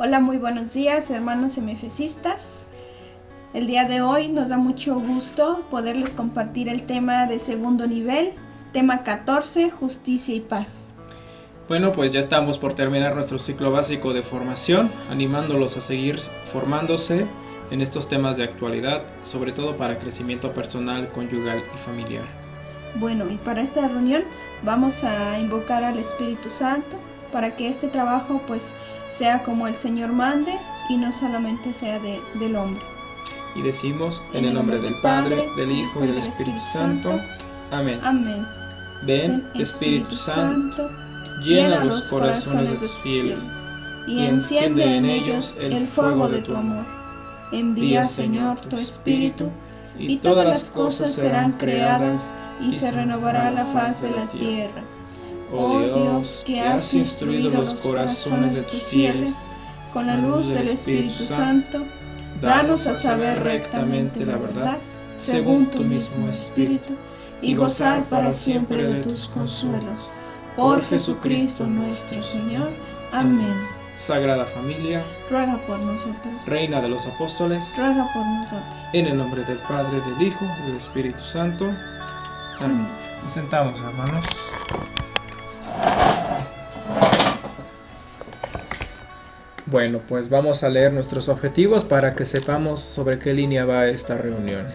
Hola, muy buenos días, hermanos MFCistas. El día de hoy nos da mucho gusto poderles compartir el tema de segundo nivel, tema 14, justicia y paz. Bueno, pues ya estamos por terminar nuestro ciclo básico de formación, animándolos a seguir formándose en estos temas de actualidad, sobre todo para crecimiento personal, conyugal y familiar. Bueno, y para esta reunión vamos a invocar al Espíritu Santo para que este trabajo pues sea como el Señor mande y no solamente sea del hombre. Y decimos, en el nombre del Padre, del Hijo y del Espíritu Santo. Amén. Amén. Ven, Espíritu Santo, llena los corazones de tus fieles y enciende en ellos el fuego de tu amor. Envía, Señor, tu Espíritu, y todas las cosas serán creadas y se renovará la faz de la tierra. Oh Dios, que has instruido los corazones de tus fieles con la luz del Espíritu Santo, danos a saber rectamente la verdad, según tu mismo Espíritu, y gozar para siempre de tus consuelos. Por Jesucristo nuestro Señor. Amén. Sagrada Familia, ruega por nosotros. Reina de los Apóstoles, ruega por nosotros. En el nombre del Padre, del Hijo y del Espíritu Santo. Amén. Nos sentamos, hermanos. Bueno, pues vamos a leer nuestros objetivos para que sepamos sobre qué línea va esta reunión.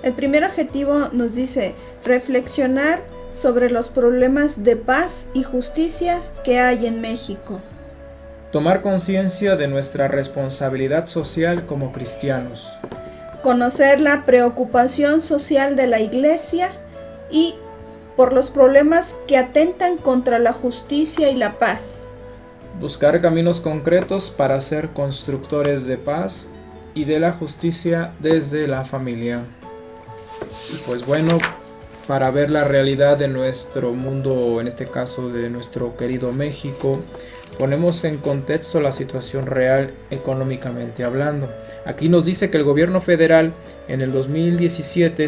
El primer objetivo nos dice reflexionar sobre los problemas de paz y justicia que hay en México. Tomar conciencia de nuestra responsabilidad social como cristianos. Conocer la preocupación social de la Iglesia y por los problemas que atentan contra la justicia y la paz. Buscar caminos concretos para ser constructores de paz y de la justicia desde la familia. Y pues bueno, para ver la realidad de nuestro mundo, en este caso de nuestro querido México, ponemos en contexto la situación real económicamente hablando. Aquí nos dice que el gobierno federal en el 2017,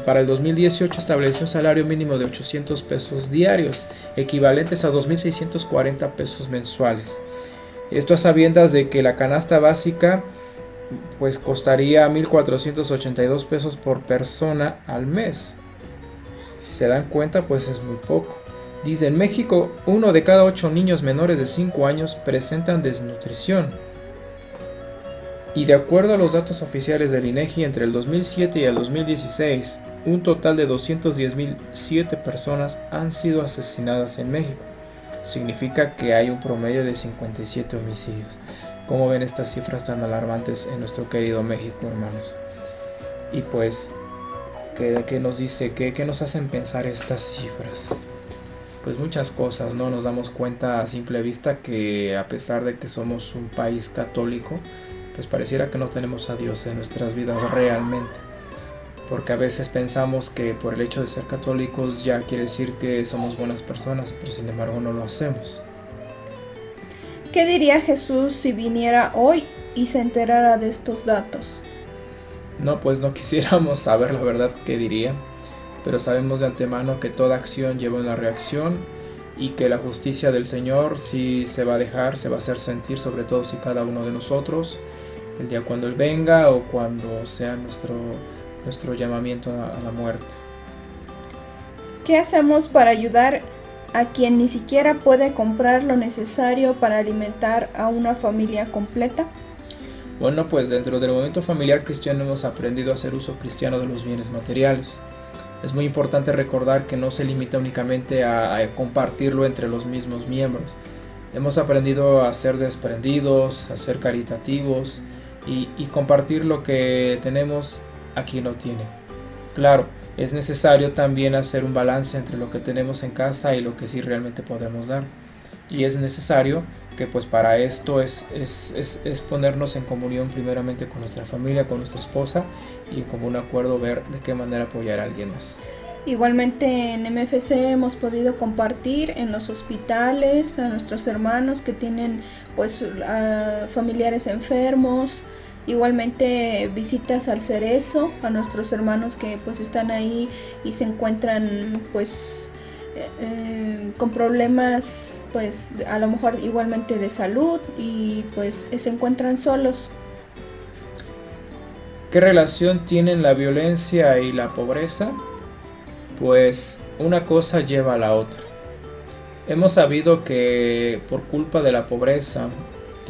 para el 2018 estableció un salario mínimo de 800 pesos diarios, equivalentes a 2.640 pesos mensuales. Esto a sabiendas de que la canasta básica pues costaría 1.482 pesos por persona al mes. Si se dan cuenta, pues es muy poco. Dice, en México, 1 de cada 8 niños menores de 5 años presentan desnutrición. Y de acuerdo a los datos oficiales del INEGI, entre el 2007 y el 2016, un total de 210.007 personas han sido asesinadas en México. Significa que hay un promedio de 57 homicidios. ¿Cómo ven estas cifras tan alarmantes en nuestro querido México, hermanos? Y pues, ¿qué nos dice? ¿Qué nos hacen pensar estas cifras? Pues muchas cosas, ¿no? Nos damos cuenta a simple vista que a pesar de que somos un país católico, pues pareciera que no tenemos a Dios en nuestras vidas realmente. Porque a veces pensamos que por el hecho de ser católicos ya quiere decir que somos buenas personas, pero sin embargo no lo hacemos. ¿Qué diría Jesús si viniera hoy y se enterara de estos datos? No, pues no quisiéramos saber la verdad que diría, pero sabemos de antemano que toda acción lleva una reacción y que la justicia del Señor sí se va a hacer sentir, sobre todo si cada uno de nosotros, el día cuando Él venga o cuando sea nuestro llamamiento a la muerte. ¿Qué hacemos para ayudar a quien ni siquiera puede comprar lo necesario para alimentar a una familia completa? Bueno, pues dentro del movimiento familiar cristiano hemos aprendido a hacer uso cristiano de los bienes materiales. Es muy importante recordar que no se limita únicamente a compartirlo entre los mismos miembros. Hemos aprendido a ser desprendidos, a ser caritativos y compartir lo que tenemos a quien lo tiene. Claro, es necesario también hacer un balance entre lo que tenemos en casa y lo que sí realmente podemos dar. Y es necesario que pues para esto es ponernos en comunión primeramente con nuestra familia, con nuestra esposa y en común acuerdo ver de qué manera apoyar a alguien más. Igualmente en MFC hemos podido compartir en los hospitales a nuestros hermanos que tienen pues familiares enfermos. Igualmente visitas al Cerezo, a nuestros hermanos que pues están ahí y se encuentran pues con problemas, pues a lo mejor igualmente de salud, y pues se encuentran solos. ¿Qué relación tienen la violencia y la pobreza? Pues una cosa lleva a la otra. Hemos sabido que por culpa de la pobreza,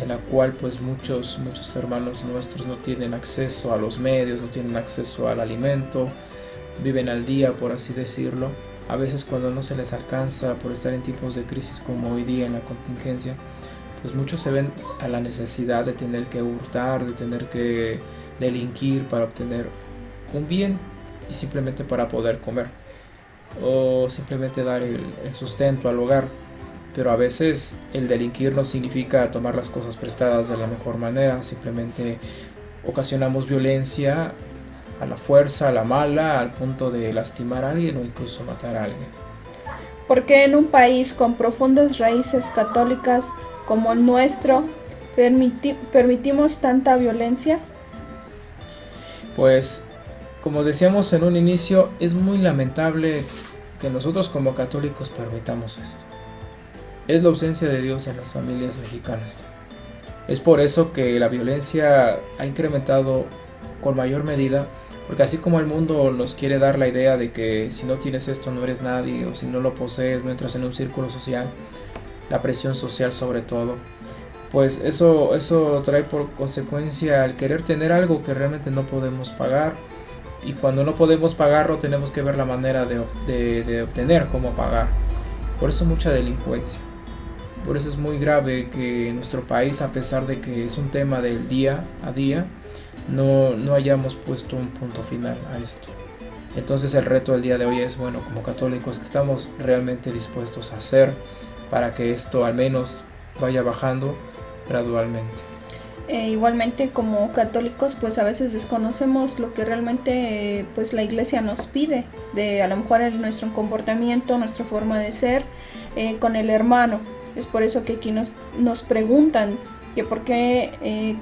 en la cual pues muchos hermanos nuestros no tienen acceso a los medios, no tienen acceso al alimento, viven al día, por así decirlo. A veces cuando no se les alcanza por estar en tipos de crisis como hoy día en la contingencia, pues muchos se ven a la necesidad de tener que hurtar, de tener que delinquir para obtener un bien y simplemente para poder comer o simplemente dar el sustento al hogar. Pero a veces el delinquir no significa tomar las cosas prestadas de la mejor manera, simplemente ocasionamos violencia a la fuerza, a la mala, al punto de lastimar a alguien o incluso matar a alguien. ¿Por qué en un país con profundas raíces católicas como el nuestro permitimos tanta violencia? Pues, como decíamos en un inicio, es muy lamentable que nosotros como católicos permitamos esto. Es la ausencia de Dios en las familias mexicanas. Es por eso que la violencia ha incrementado con mayor medida, porque así como el mundo nos quiere dar la idea de que si no tienes esto no eres nadie, o si no lo posees no entras en un círculo social, la presión social sobre todo, pues eso trae por consecuencia el querer tener algo que realmente no podemos pagar, y cuando no podemos pagarlo tenemos que ver la manera de obtener cómo pagar. Por eso mucha delincuencia. Por eso es muy grave que en nuestro país, a pesar de que es un tema del día a día, no hayamos puesto un punto final a esto. Entonces el reto del día de hoy es, bueno, como católicos, que estamos realmente dispuestos a hacer para que esto al menos vaya bajando gradualmente. Igualmente como católicos pues a veces desconocemos lo que realmente pues la iglesia nos pide, de a lo mejor nuestro comportamiento, nuestra forma de ser con el hermano. Es por eso que aquí nos preguntan que por qué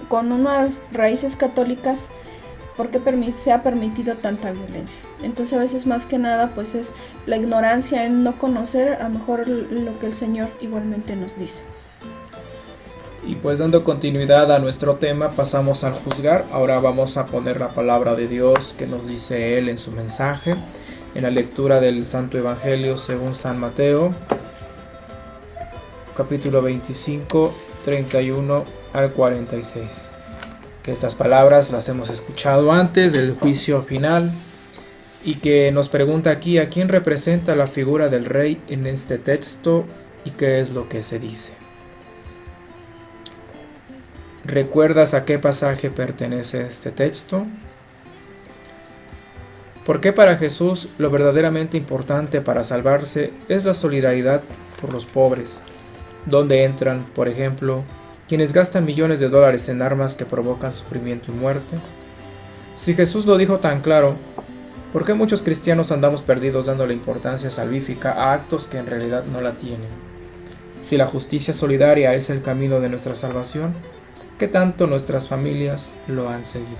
con unas raíces católicas, ¿por qué se ha permitido tanta violencia? Entonces a veces más que nada pues es la ignorancia, el no conocer a lo mejor lo que el Señor igualmente nos dice. Y pues dando continuidad a nuestro tema, pasamos al juzgar. Ahora vamos a poner la palabra de Dios que nos dice Él en su mensaje, en la lectura del Santo Evangelio según San Mateo, capítulo 25, 31 al 46. Que estas palabras las hemos escuchado antes del juicio final, y que nos pregunta aquí a quién representa la figura del rey en este texto y qué es lo que se dice. ¿Recuerdas a qué pasaje pertenece este texto? ¿Por qué para Jesús lo verdaderamente importante para salvarse es la solidaridad por los pobres? ¿Dónde entran, por ejemplo, quienes gastan millones de dólares en armas que provocan sufrimiento y muerte? Si Jesús lo dijo tan claro, ¿por qué muchos cristianos andamos perdidos dándole importancia salvífica a actos que en realidad no la tienen? Si la justicia solidaria es el camino de nuestra salvación, ¿qué tanto nuestras familias lo han seguido?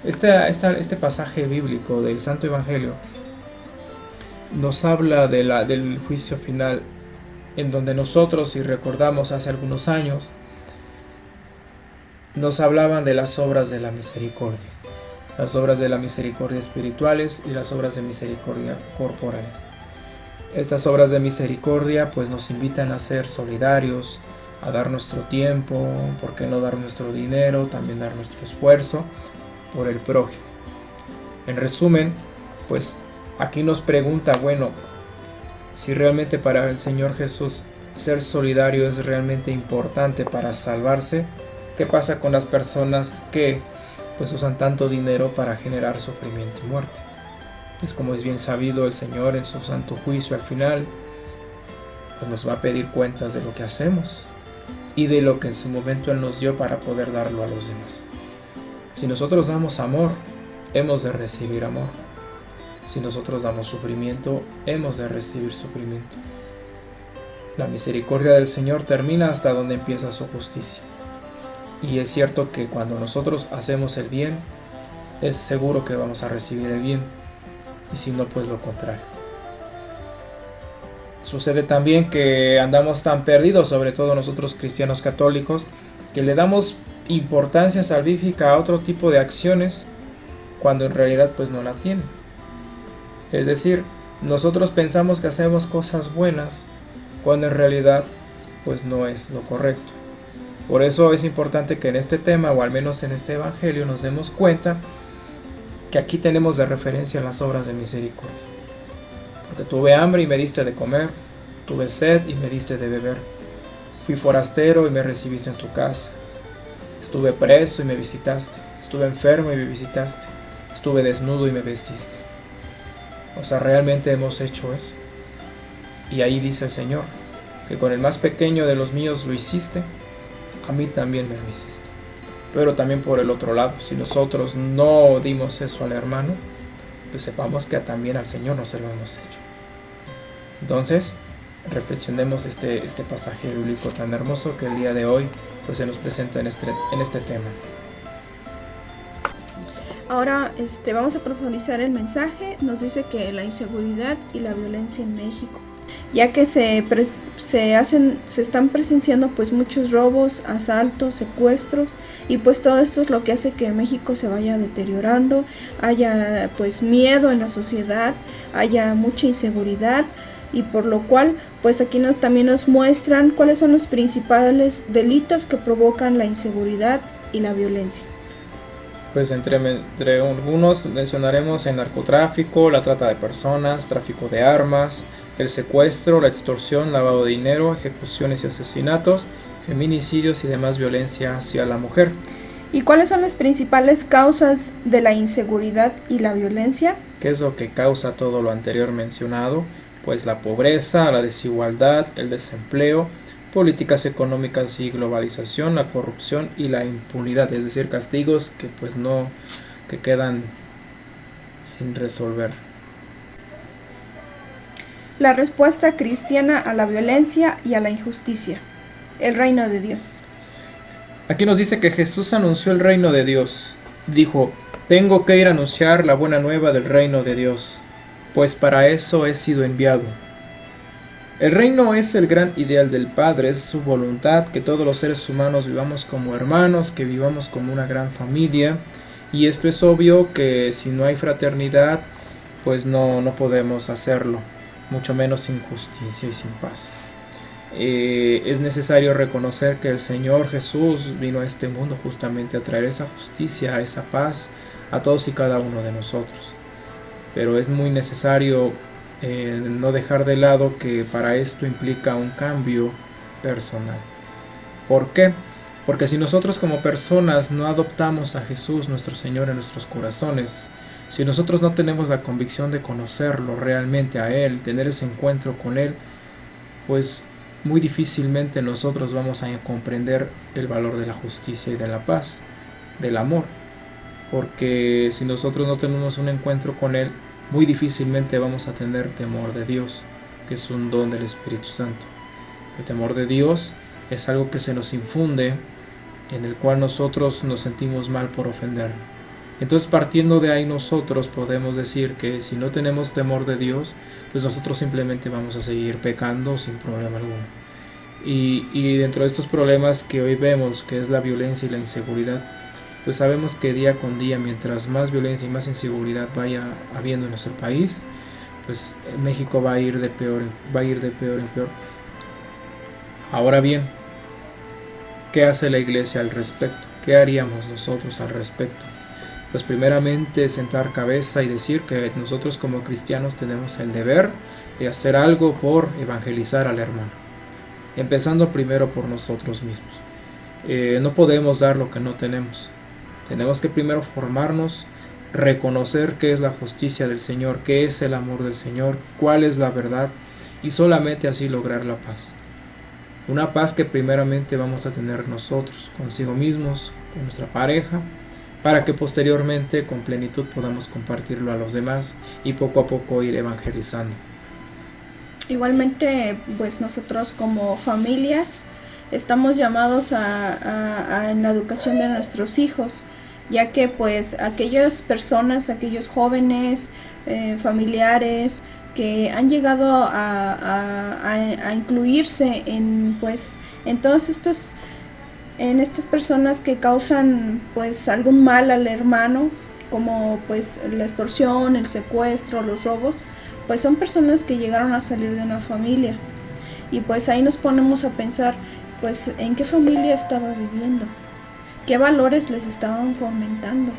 Este pasaje bíblico del Santo Evangelio nos habla del juicio final, en donde nosotros, si recordamos hace algunos años, nos hablaban de las obras de la misericordia, las obras de la misericordia espirituales y las obras de misericordia corporales. Estas obras de misericordia pues nos invitan a ser solidarios, a dar nuestro tiempo, ¿por qué no dar nuestro dinero? También dar nuestro esfuerzo por el prójimo. En resumen, pues aquí nos pregunta, bueno, si realmente para el Señor Jesús ser solidario es realmente importante para salvarse, ¿qué pasa con las personas que pues usan tanto dinero para generar sufrimiento y muerte? Pues como es bien sabido, el Señor en su santo juicio al final pues nos va a pedir cuentas de lo que hacemos y de lo que en su momento Él nos dio para poder darlo a los demás. Si nosotros damos amor, hemos de recibir amor. Si nosotros damos sufrimiento, hemos de recibir sufrimiento. La misericordia del Señor termina hasta donde empieza su justicia. Y es cierto que cuando nosotros hacemos el bien, es seguro que vamos a recibir el bien, y si no, pues lo contrario. Sucede también que andamos tan perdidos, sobre todo nosotros cristianos católicos, que le damos importancia salvífica a otro tipo de acciones cuando en realidad pues no la tiene. Es decir, nosotros pensamos que hacemos cosas buenas cuando en realidad pues no es lo correcto. Por eso es importante que en este tema, o al menos en este evangelio, nos demos cuenta que aquí tenemos de referencia las obras de misericordia. Porque tuve hambre y me diste de comer, tuve sed y me diste de beber, fui forastero y me recibiste en tu casa, estuve preso y me visitaste, estuve enfermo y me visitaste, estuve desnudo y me vestiste. O sea, realmente hemos hecho eso. Y ahí dice el Señor, que con el más pequeño de los míos lo hiciste, a mí también me lo hiciste. Pero también por el otro lado, si nosotros no dimos eso al hermano, pues sepamos que también al Señor no se lo hemos hecho. Entonces, reflexionemos este pasaje bíblico tan hermoso que el día de hoy pues se nos presenta en este tema. Ahora vamos a profundizar el mensaje. Nos dice que la inseguridad y la violencia en México, ya que se están presenciando pues muchos robos, asaltos, secuestros, y pues todo esto es lo que hace que México se vaya deteriorando, haya pues miedo en la sociedad, haya mucha inseguridad, y por lo cual pues aquí también nos muestran cuáles son los principales delitos que provocan la inseguridad y la violencia. Pues entre algunos mencionaremos el narcotráfico, la trata de personas, tráfico de armas, el secuestro, la extorsión, lavado de dinero, ejecuciones y asesinatos, feminicidios y demás violencia hacia la mujer. ¿Y cuáles son las principales causas de la inseguridad y la violencia? ¿Qué es lo que causa todo lo anterior mencionado? Pues la pobreza, la desigualdad, el desempleo, políticas económicas y globalización, la corrupción y la impunidad, es decir, castigos que quedan sin resolver. La respuesta cristiana a la violencia y a la injusticia. El reino de Dios. Aquí nos dice que Jesús anunció el reino de Dios. Dijo, tengo que ir a anunciar la buena nueva del reino de Dios, pues para eso he sido enviado. El reino es el gran ideal del Padre, es su voluntad que todos los seres humanos vivamos como hermanos, que vivamos como una gran familia, y esto es obvio que si no hay fraternidad, pues no podemos hacerlo, mucho menos sin justicia y sin paz. Es necesario reconocer que el Señor Jesús vino a este mundo justamente a traer esa justicia, esa paz a todos y cada uno de nosotros, pero es muy necesario no dejar de lado que para esto implica un cambio personal. ¿Por qué? Porque si nosotros como personas no adoptamos a Jesús nuestro Señor en nuestros corazones, si nosotros no tenemos la convicción de conocerlo realmente a Él, tener ese encuentro con Él, pues muy difícilmente nosotros vamos a comprender el valor de la justicia y de la paz, del amor. Porque si nosotros no tenemos un encuentro con Él, muy difícilmente vamos a tener temor de Dios, que es un don del Espíritu Santo. El temor de Dios es algo que se nos infunde, en el cual nosotros nos sentimos mal por ofender. Entonces, partiendo de ahí, nosotros podemos decir que si no tenemos temor de Dios, pues nosotros simplemente vamos a seguir pecando sin problema alguno. Y dentro de estos problemas que hoy vemos, que es la violencia y la inseguridad, pues sabemos que día con día, mientras más violencia y más inseguridad vaya habiendo en nuestro país, pues México va a ir de peor en peor. Ahora bien, ¿qué hace la iglesia al respecto? ¿Qué haríamos nosotros al respecto? Pues primeramente sentar cabeza y decir que nosotros como cristianos tenemos el deber de hacer algo por evangelizar al hermano, empezando primero por nosotros mismos. No podemos dar lo que no tenemos. Tenemos que primero formarnos, reconocer qué es la justicia del Señor, qué es el amor del Señor, cuál es la verdad, y solamente así lograr la paz. Una paz que primeramente vamos a tener nosotros, consigo mismos, con nuestra pareja, para que posteriormente con plenitud podamos compartirlo a los demás y poco a poco ir evangelizando. Igualmente, pues nosotros como familias estamos llamados en la educación de nuestros hijos, ya que pues aquellas personas, aquellos jóvenes, familiares que han llegado a incluirse en todos estos, en estas personas que causan pues algún mal al hermano, como pues la extorsión, el secuestro, los robos, pues son personas que llegaron a salir de una familia, y pues ahí nos ponemos a pensar pues en qué familia estaba viviendo, qué valores les estaban fomentando,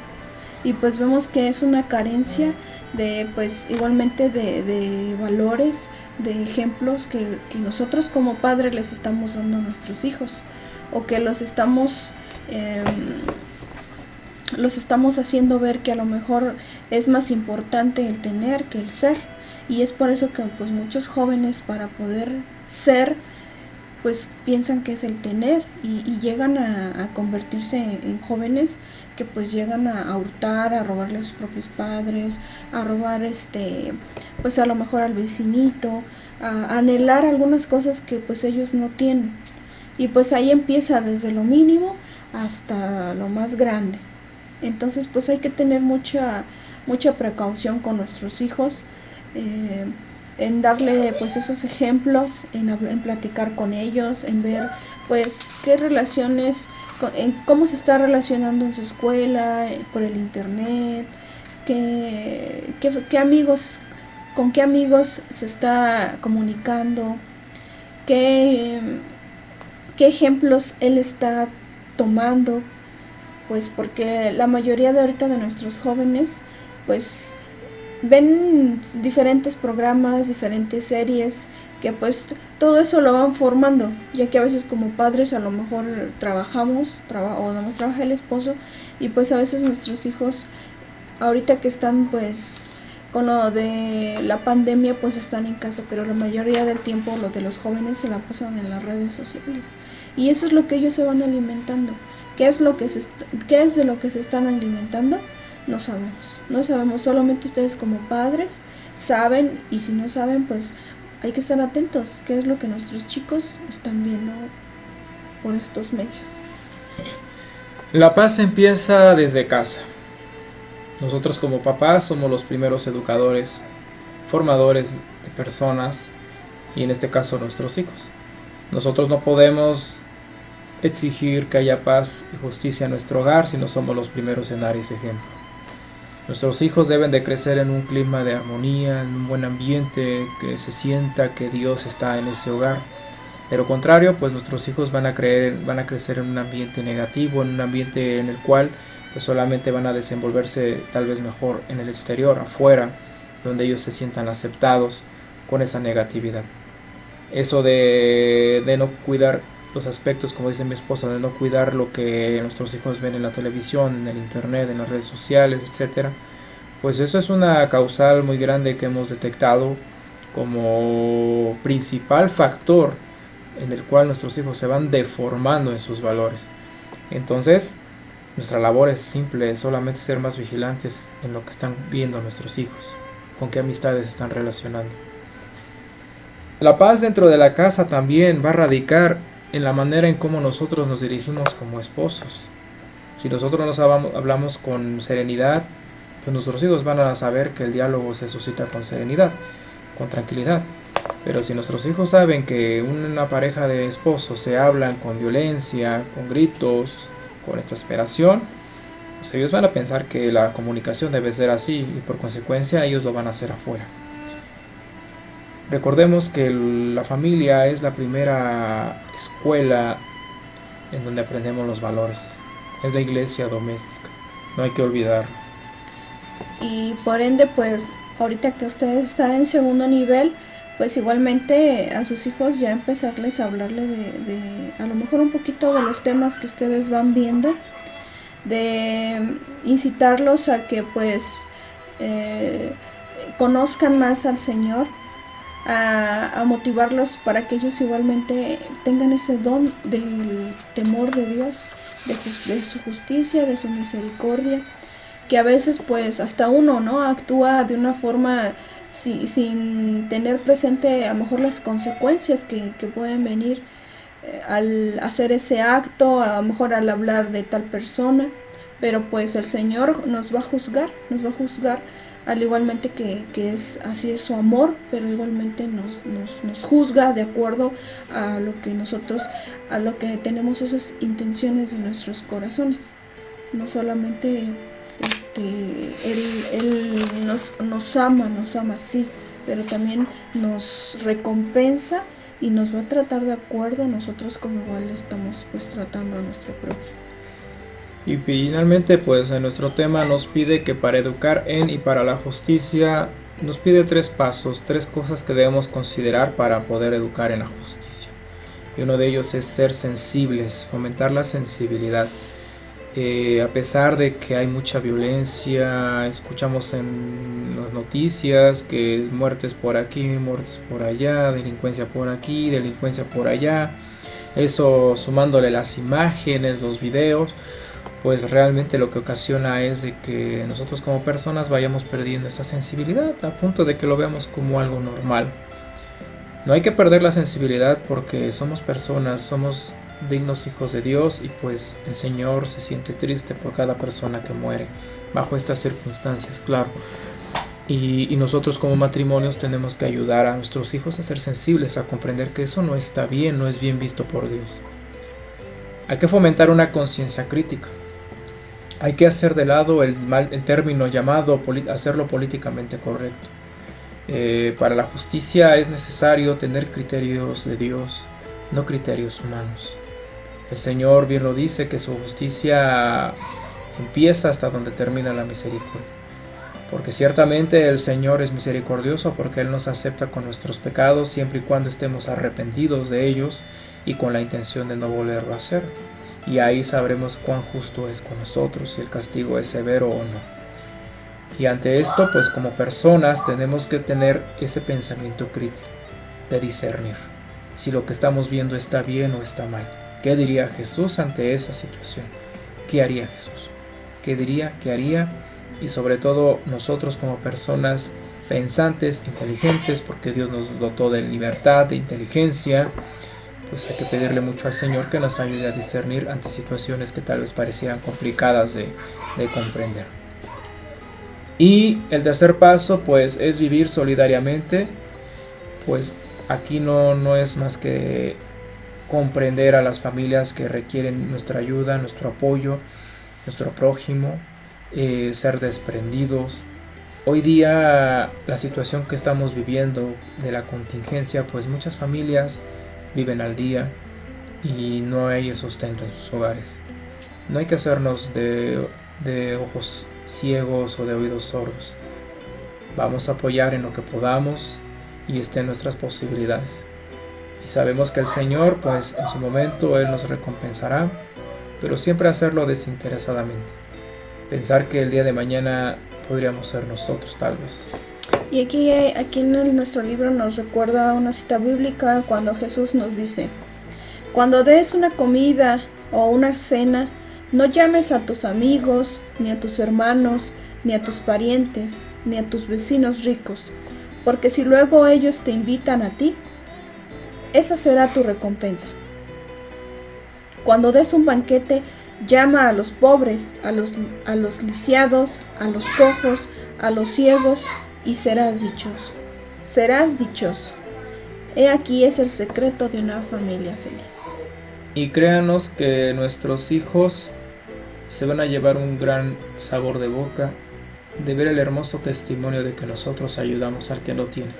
y pues vemos que es una carencia de pues igualmente de valores, de ejemplos que nosotros como padres les estamos dando a nuestros hijos, o que los estamos haciendo ver que a lo mejor es más importante el tener que el ser. Y es por eso que pues muchos jóvenes, para poder ser, pues piensan que es el tener, y llegan a convertirse en jóvenes que pues llegan a hurtar, a robarle a sus propios padres, a robar pues a lo mejor al vecinito, a anhelar algunas cosas que pues ellos no tienen. Y pues ahí empieza desde lo mínimo hasta lo más grande. Entonces pues hay que tener mucha precaución con nuestros hijos, en darle pues esos ejemplos, en platicar con ellos, en ver pues qué relaciones, en cómo se está relacionando en su escuela, por el internet, qué amigos, con qué amigos se está comunicando, qué ejemplos él está tomando, pues porque la mayoría de ahorita de nuestros jóvenes pues ven diferentes programas, diferentes series, que pues todo eso lo van formando, ya que a veces como padres a lo mejor trabajamos, o nomás trabaja el esposo, y pues a veces nuestros hijos, ahorita que están pues con lo de la pandemia, pues están en casa, pero la mayoría del tiempo los de los jóvenes se la pasan en las redes sociales, y eso es lo que ellos se van alimentando. ¿Qué es de lo que se están alimentando? No sabemos, solamente ustedes como padres saben, y si no saben pues hay que estar atentos, qué es lo que nuestros chicos están viendo por estos medios. La paz empieza desde casa. Nosotros como papás somos los primeros educadores, formadores de personas, y en este caso nuestros hijos. Nosotros no podemos exigir que haya paz y justicia en nuestro hogar si no somos los primeros en dar ese ejemplo. Nuestros hijos deben de crecer en un clima de armonía, en un buen ambiente, que se sienta que Dios está en ese hogar. De lo contrario, pues nuestros hijos van a crecer en un ambiente negativo, en un ambiente en el cual pues solamente van a desenvolverse tal vez mejor en el exterior, afuera, donde ellos se sientan aceptados con esa negatividad. Eso de no cuidar los aspectos, como dice mi esposa, de no cuidar lo que nuestros hijos ven en la televisión, en el internet, en las redes sociales, etcétera, pues eso es una causal muy grande que hemos detectado como principal factor en el cual nuestros hijos se van deformando en sus valores. Entonces, nuestra labor es simple, solamente ser más vigilantes en lo que están viendo nuestros hijos, con qué amistades están relacionando. La paz dentro de la casa también va a radicar en la manera en cómo nosotros nos dirigimos como esposos. Si nosotros nos hablamos con serenidad, pues nuestros hijos van a saber que el diálogo se suscita con serenidad, con tranquilidad. Pero si nuestros hijos saben que una pareja de esposos se hablan con violencia, con gritos, con exasperación, pues ellos van a pensar que la comunicación debe ser así, y por consecuencia ellos lo van a hacer afuera. Recordemos que la familia es la primera escuela en donde aprendemos los valores. Es la iglesia doméstica, no hay que olvidarlo. Y por ende, pues ahorita que ustedes están en segundo nivel, pues igualmente a sus hijos ya empezarles a hablarle de a lo mejor un poquito de los temas que ustedes van viendo, de incitarlos a que pues conozcan más al Señor, a motivarlos para que ellos igualmente tengan ese don del temor de Dios, de su justicia, de su misericordia, que a veces pues hasta uno no actúa de una forma sin tener presente a lo mejor las consecuencias que pueden venir al hacer ese acto, a lo mejor al hablar de tal persona, pero pues el Señor nos va a juzgar al igualmente que es así es su amor, pero igualmente nos juzga de acuerdo a lo que nosotros, a lo que tenemos esas intenciones de nuestros corazones. No solamente él nos ama sí, pero también nos recompensa y nos va a tratar de acuerdo a nosotros como igual estamos pues tratando a nuestro prójimo. Y finalmente pues en nuestro tema nos pide que para educar en y para la justicia nos pide 3 pasos, 3 cosas que debemos considerar para poder educar en la justicia. Y uno de ellos es ser sensibles, fomentar la sensibilidad. A pesar de que hay mucha violencia, escuchamos en las noticias que muertes por aquí, muertes por allá, delincuencia por aquí, delincuencia por allá, eso sumándole las imágenes, los videos, pues realmente lo que ocasiona es de que nosotros como personas vayamos perdiendo esa sensibilidad a punto de que lo veamos como algo normal. No hay que perder la sensibilidad porque somos personas, somos dignos hijos de Dios y pues el Señor se siente triste por cada persona que muere bajo estas circunstancias, claro. Y nosotros como matrimonios tenemos que ayudar a nuestros hijos a ser sensibles, a comprender que eso no está bien, no es bien visto por Dios. Hay que fomentar una conciencia crítica. Hay que hacer de lado el término llamado hacerlo políticamente correcto. Para la justicia es necesario tener criterios de Dios, no criterios humanos. El Señor bien lo dice, que su justicia empieza hasta donde termina la misericordia. Porque ciertamente el Señor es misericordioso porque Él nos acepta con nuestros pecados siempre y cuando estemos arrepentidos de ellos y con la intención de no volverlo a hacer. Y ahí sabremos cuán justo es con nosotros, si el castigo es severo o no. Y ante esto, pues como personas tenemos que tener ese pensamiento crítico de discernir si lo que estamos viendo está bien o está mal. ¿Qué diría Jesús ante esa situación? ¿Qué haría Jesús? ¿Qué diría? ¿Qué haría? Y sobre todo nosotros como personas pensantes, inteligentes, porque Dios nos dotó de libertad, de inteligencia, pues hay que pedirle mucho al Señor que nos ayude a discernir ante situaciones que tal vez parecieran complicadas de comprender. Y el tercer paso pues es vivir solidariamente. Pues aquí no es más que comprender a las familias que requieren nuestra ayuda, nuestro apoyo, nuestro prójimo, ser desprendidos. Hoy día la situación que estamos viviendo de la contingencia, pues muchas familias viven al día y no hay sustento en sus hogares. No hay que hacernos de ojos ciegos o de oídos sordos. Vamos a apoyar en lo que podamos y esté en nuestras posibilidades. Y sabemos que el Señor, pues en su momento Él nos recompensará, pero siempre hacerlo desinteresadamente. Pensar que el día de mañana podríamos ser nosotros tal vez. Y aquí en nuestro libro nos recuerda una cita bíblica cuando Jesús nos dice: cuando des una comida o una cena, no llames a tus amigos, ni a tus hermanos, ni a tus parientes, ni a tus vecinos ricos, porque si luego ellos te invitan a ti, esa será tu recompensa. Cuando des un banquete, llama a los pobres, a los lisiados, a los cojos, a los ciegos, y serás dichoso. Serás dichoso. He aquí es el secreto de una familia feliz. Y créanos que nuestros hijos se van a llevar un gran sabor de boca de ver el hermoso testimonio de que nosotros ayudamos al que no tiene.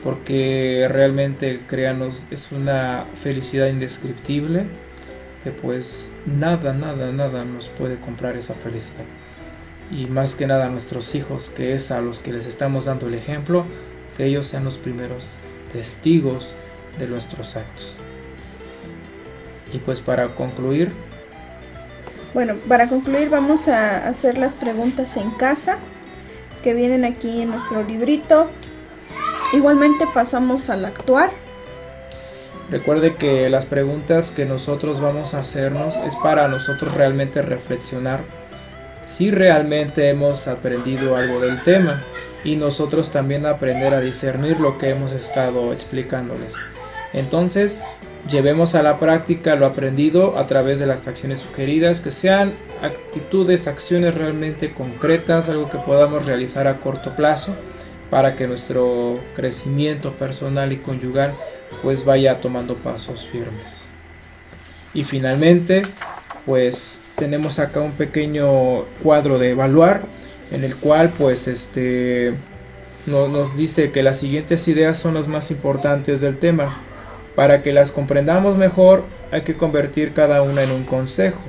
Porque realmente, créanos, es una felicidad indescriptible que pues nada nos puede comprar esa felicidad. Y más que nada a nuestros hijos, que es a los que les estamos dando el ejemplo, que ellos sean los primeros testigos de nuestros actos. Y pues para concluir vamos a hacer las preguntas en casa que vienen aquí en nuestro librito. Igualmente pasamos al actuar. Recuerde que las preguntas que nosotros vamos a hacernos es para nosotros realmente reflexionar si realmente hemos aprendido algo del tema y nosotros también aprender a discernir lo que hemos estado explicándoles. Entonces, llevemos a la práctica lo aprendido a través de las acciones sugeridas, que sean actitudes, acciones realmente concretas, algo que podamos realizar a corto plazo para que nuestro crecimiento personal y conyugal pues vaya tomando pasos firmes. Y finalmente pues tenemos acá un pequeño cuadro de evaluar en el cual pues nos dice que las siguientes ideas son las más importantes del tema. Para que las comprendamos mejor, hay que convertir cada una en un consejo.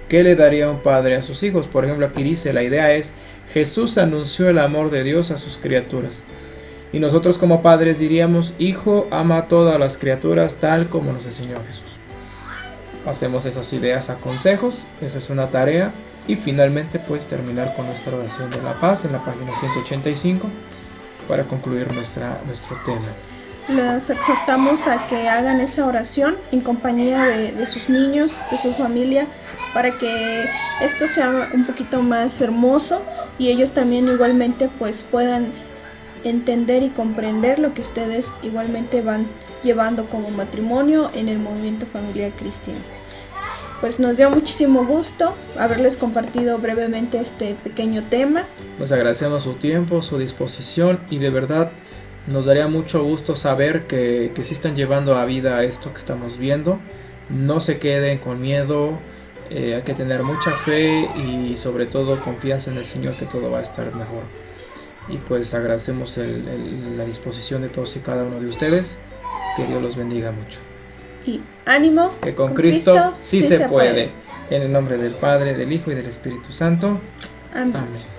¿Qué le daría un padre a sus hijos? Por ejemplo, aquí dice, la idea es, Jesús anunció el amor de Dios a sus criaturas. Y nosotros como padres diríamos, hijo, ama a todas las criaturas tal como nos enseñó Jesús. Hacemos esas ideas a consejos, esa es una tarea. Y finalmente pues terminar con nuestra oración de la paz en la página 185 para concluir nuestro tema. Les exhortamos a que hagan esa oración en compañía de sus niños, de su familia, para que esto sea un poquito más hermoso y ellos también igualmente pues puedan entender y comprender lo que ustedes igualmente van llevando como matrimonio en el movimiento familiar cristiano. Pues nos dio muchísimo gusto haberles compartido brevemente este pequeño tema. Les agradecemos su tiempo, su disposición y de verdad nos daría mucho gusto saber que sí están llevando a vida esto que estamos viendo. No se queden con miedo, hay que tener mucha fe y sobre todo confianza en el Señor que todo va a estar mejor. Y pues agradecemos la disposición de todos y cada uno de ustedes. Que Dios los bendiga mucho. Y ánimo, que con Cristo sí se puede. En el nombre del Padre, del Hijo y del Espíritu Santo. Amén. Amén.